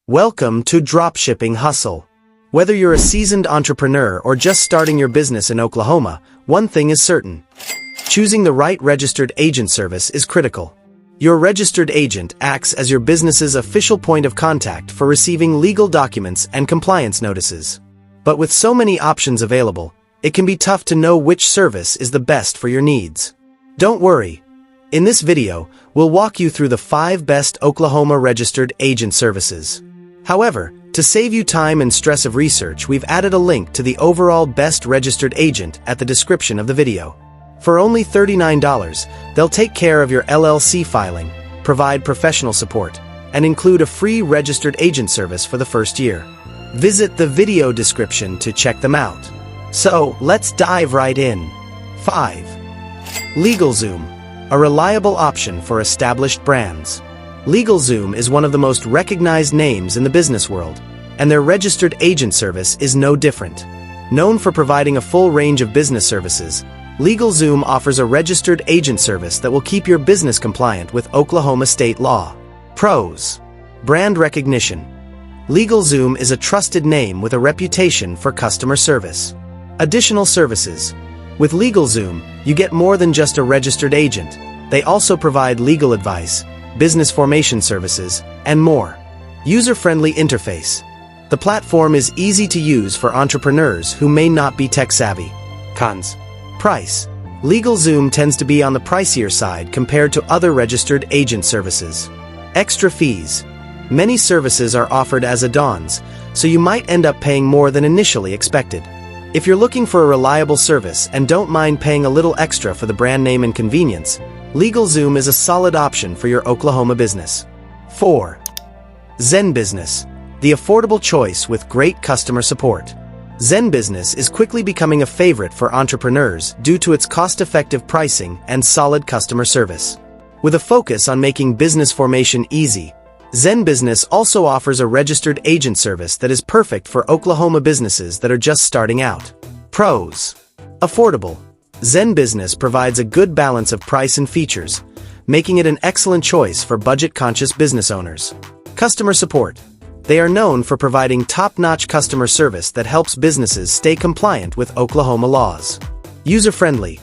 Welcome to Dropshipping Hustle. Whether you're a seasoned entrepreneur or just starting your business in Oklahoma, one thing is certain. Choosing the right registered agent service is critical. Your registered agent acts as your business's official point of contact for receiving legal documents and compliance notices. But with so many options available, it can be tough to know which service is the best for your needs. Don't worry. In this video, we'll walk you through the 5 best Oklahoma registered agent services. However, to save you time and stress of research, we've added a link to the overall best registered agent at the description of the video. For only $39, they'll take care of your LLC filing, provide professional support, and include a free registered agent service for the first year. Visit the video description to check them out. So, let's dive right in. 5. LegalZoom, a reliable option for established brands. LegalZoom is one of the most recognized names in the business world, and their registered agent service is no different. Known for providing a full range of business services, LegalZoom offers a registered agent service that will keep your business compliant with Oklahoma state law. Pros: brand recognition. LegalZoom is a trusted name with a reputation for customer service. Additional services. With LegalZoom, you get more than just a registered agent. They also provide legal advice, business formation services, and more. User-friendly interface. The platform is easy to use for entrepreneurs who may not be tech-savvy. Cons: price. LegalZoom tends to be on the pricier side compared to other registered agent services. Extra fees. Many services are offered as add-ons, so you might end up paying more than initially expected. If you're looking for a reliable service and don't mind paying a little extra for the brand name and convenience, LegalZoom is a solid option for your Oklahoma business. 4. ZenBusiness, the affordable choice with great customer support. ZenBusiness is quickly becoming a favorite for entrepreneurs due to its cost-effective pricing and solid customer service. With a focus on making business formation easy, ZenBusiness also offers a registered agent service that is perfect for Oklahoma businesses that are just starting out. Pros: affordable. ZenBusiness provides a good balance of price and features, making it an excellent choice for budget-conscious business owners. Customer support. They are known for providing top-notch customer service that helps businesses stay compliant with Oklahoma laws. User-friendly.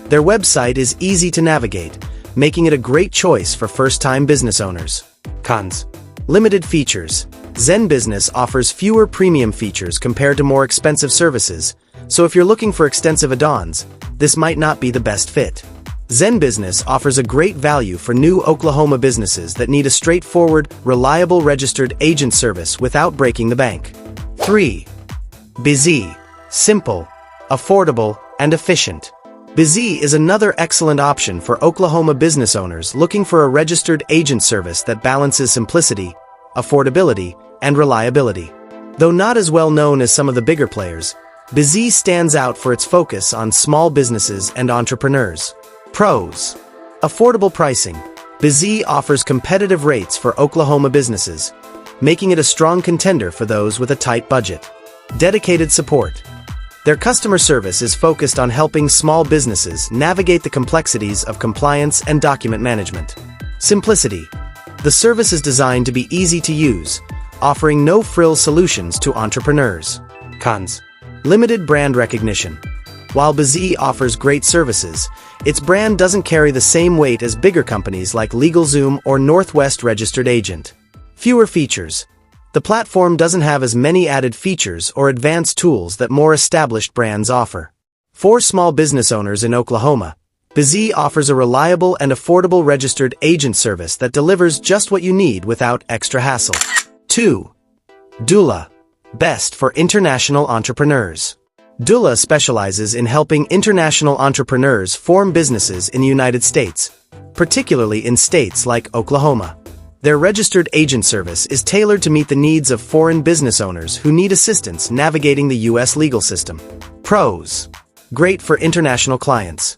Their website is easy to navigate, making it a great choice for first-time business owners. Cons: limited features. ZenBusiness offers fewer premium features compared to more expensive services, so if you're looking for extensive add-ons, this might not be the best fit. ZenBusiness offers a great value for new Oklahoma businesses that need a straightforward, reliable registered agent service without breaking the bank. 3. Bizee, simple, affordable, and efficient. Bizee is another excellent option for Oklahoma business owners looking for a registered agent service that balances simplicity, affordability, and reliability. Though not as well known as some of the bigger players, Bizee stands out for its focus on small businesses and entrepreneurs. Pros: affordable pricing. Bizee offers competitive rates for Oklahoma businesses, making it a strong contender for those with a tight budget. Dedicated support. Their customer service is focused on helping small businesses navigate the complexities of compliance and document management. Simplicity. The service is designed to be easy to use, offering no-frills solutions to entrepreneurs. Cons: limited brand recognition. While Bizee offers great services, its brand doesn't carry the same weight as bigger companies like LegalZoom or Northwest Registered Agent. Fewer features. The platform doesn't have as many added features or advanced tools that more established brands offer. For small business owners in Oklahoma, Bizee offers a reliable and affordable registered agent service that delivers just what you need without extra hassle. 2. Dula, best for international entrepreneurs. Dula specializes in helping international entrepreneurs form businesses in the United States, particularly in states like Oklahoma. Their registered agent service is tailored to meet the needs of foreign business owners who need assistance navigating the U.S. legal system. Pros: great for international clients.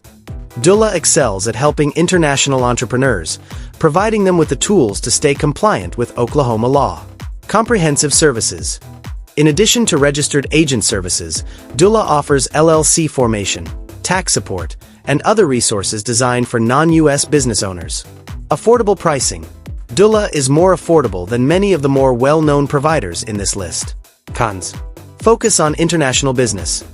Dula excels at helping international entrepreneurs, providing them with the tools to stay compliant with Oklahoma law. Comprehensive services. In addition to registered agent services, Dula offers LLC formation, tax support, and other resources designed for non-U.S. business owners. Affordable pricing. Dula is more affordable than many of the more well-known providers in this list. Cons. Focus on international business.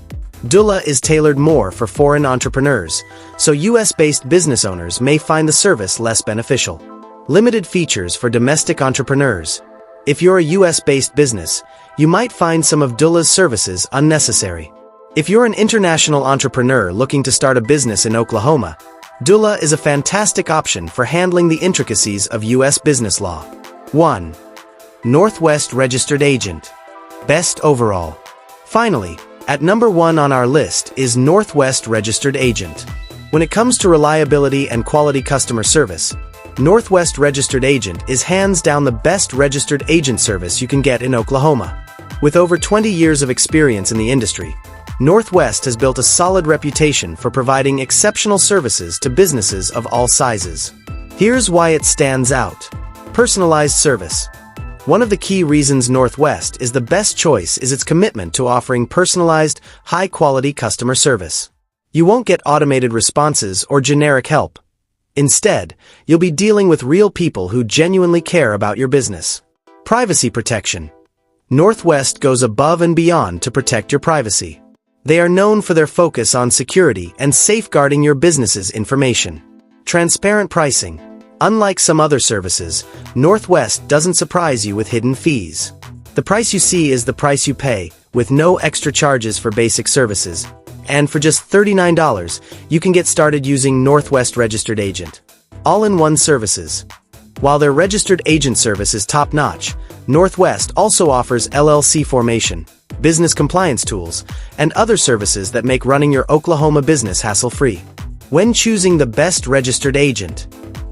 Dula is tailored more for foreign entrepreneurs, so US-based business owners may find the service less beneficial. Limited features for domestic entrepreneurs. If you're a US-based business, you might find some of Dula's services unnecessary. If you're an international entrepreneur looking to start a business in Oklahoma, Dula is a fantastic option for handling the intricacies of US business law. 1. Northwest Registered Agent. Best overall. Finally, at number 1 on our list is Northwest Registered Agent. When it comes to reliability and quality customer service, Northwest Registered Agent is hands down the best registered agent service you can get in Oklahoma. With over 20 years of experience in the industry, Northwest has built a solid reputation for providing exceptional services to businesses of all sizes. Here's why it stands out. Personalized service. One of the key reasons Northwest is the best choice is its commitment to offering personalized, high-quality customer service. You won't get automated responses or generic help. Instead, you'll be dealing with real people who genuinely care about your business. Privacy protection. Northwest goes above and beyond to protect your privacy. They are known for their focus on security and safeguarding your business's information. Transparent pricing. Unlike some other services, Northwest doesn't surprise you with hidden fees. The price you see is the price you pay, with no extra charges for basic services. And for just $39, you can get started using Northwest Registered Agent. All-in-one services. While their registered agent service is top-notch, Northwest also offers LLC formation, business compliance tools, and other services that make running your Oklahoma business hassle-free. When choosing the best registered agent,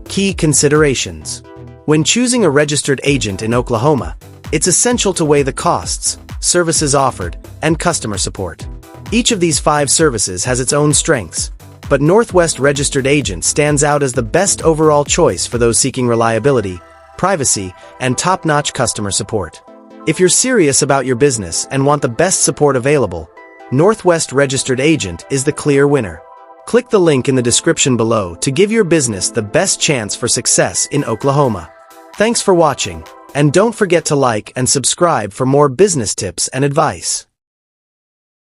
key considerations. When choosing a registered agent in Oklahoma, it's essential to weigh the costs, services offered, and customer support. Each of these 5 services has its own strengths, but Northwest Registered Agent stands out as the best overall choice for those seeking reliability, privacy, and top-notch customer support. If you're serious about your business and want the best support available, Northwest Registered Agent is the clear winner. Click the link in the description below to give your business the best chance for success in Oklahoma. Thanks for watching, and don't forget to like and subscribe for more business tips and advice.